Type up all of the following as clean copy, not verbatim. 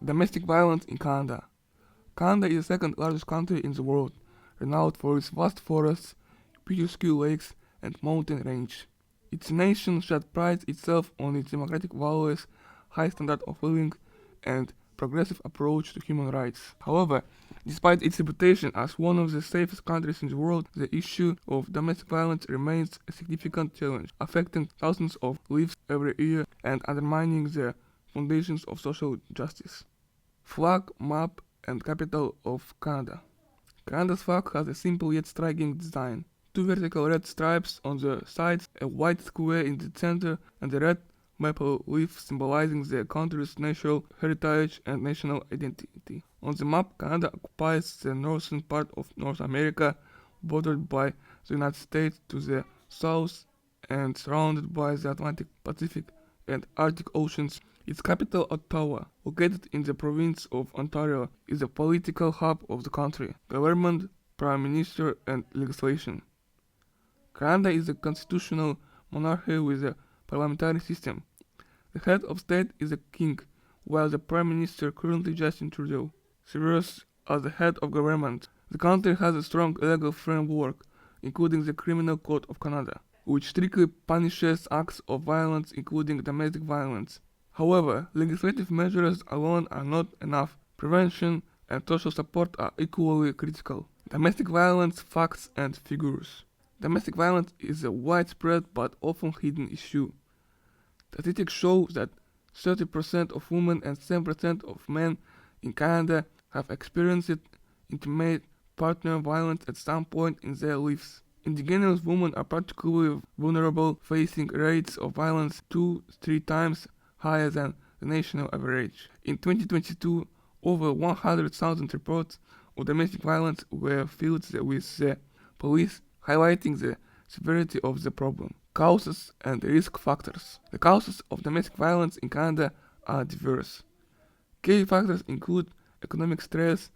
Domestic violence in Canada. Canada is the second largest country in the world, renowned for its vast forests, picturesque lakes, and mountain range. Its nation that prides itself on its democratic values, high standard of living, and progressive approach to human rights. However, despite its reputation as one of the safest countries in the world, the issue of domestic violence remains a significant challenge, affecting thousands of lives every year and undermining the foundations of social justice. Flag, map, and capital of Canada. Canada's flag has a simple yet striking design. Two vertical red stripes on the sides, a white square in the center, and a red maple leaf symbolizing the country's natural heritage and national identity. On the map, Canada occupies the northern part of North America, bordered by the United States to the south and surrounded by the Atlantic, Pacific, and Arctic Oceans. Its capital, Ottawa, located in the province of Ontario, is the political hub of the country, government, prime minister, and legislation. Canada is a constitutional monarchy with a parliamentary system. The head of state is a king, while the prime minister, currently Justin Trudeau, serves as the head of government. The country has a strong legal framework, including the Criminal Code of Canada, which strictly punishes acts of violence, including domestic violence. However, legislative measures alone are not enough. Prevention and social support are equally critical. Domestic violence, facts and figures. Domestic violence is a widespread but often hidden issue. Statistics show that 30% of women and 7% of men in Canada have experienced intimate partner violence at some point in their lives. Indigenous women are particularly vulnerable, facing rates of violence 2-3 times higher than the national average. In 2022, over 100,000 reports of domestic violence were filed with the police, highlighting the severity of the problem. Causes and risk factors. The causes of domestic violence in Canada are diverse. Key factors include economic stress,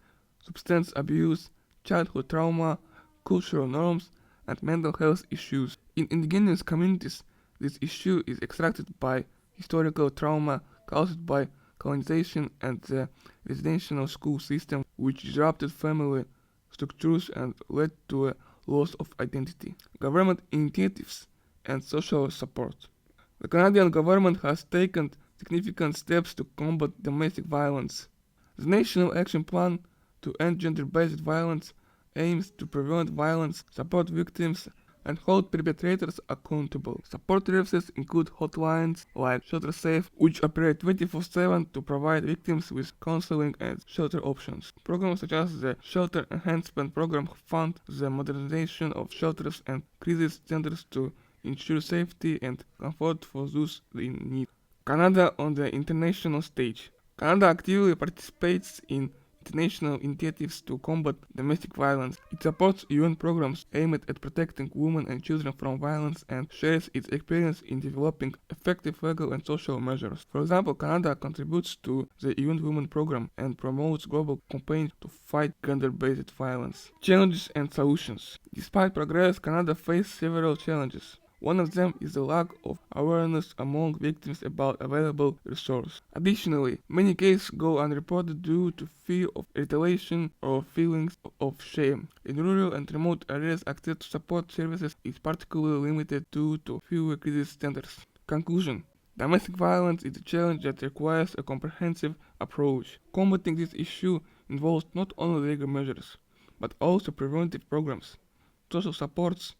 substance abuse, childhood trauma, cultural norms, and mental health issues. In indigenous communities, this issue is extracted by historical trauma caused by colonization and the residential school system, which disrupted family structures and led to a loss of identity. Government initiatives and social support. The Canadian government has taken significant steps to combat domestic violence. The National Action Plan to End Gender-Based Violence aims to prevent violence, support victims, and hold perpetrators accountable. Support services include hotlines like Shelter Safe, which operate 24/7 to provide victims with counseling and shelter options. Programs such as the Shelter Enhancement Program fund the modernization of shelters and crisis centers to ensure safety and comfort for those in need. Canada on the international stage. Canada actively participates in international initiatives to combat domestic violence. It supports UN programs aimed at protecting women and children from violence and shares its experience in developing effective legal and social measures. For example, Canada contributes to the UN Women Program and promotes global campaigns to fight gender-based violence. Challenges and solutions. Despite progress, Canada faces several challenges. One of them is the lack of awareness among victims about available resources. Additionally, many cases go unreported due to fear of retaliation or feelings of shame. In rural and remote areas, access to support services is particularly limited due to fewer crisis centers. Conclusion. Domestic violence is a challenge that requires a comprehensive approach. Combating this issue involves not only legal measures, but also preventive programs, social supports,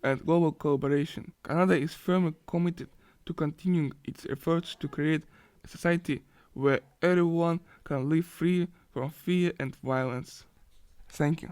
and global collaboration. Canada is firmly committed to continuing its efforts to create a society where everyone can live free from fear and violence. Thank you.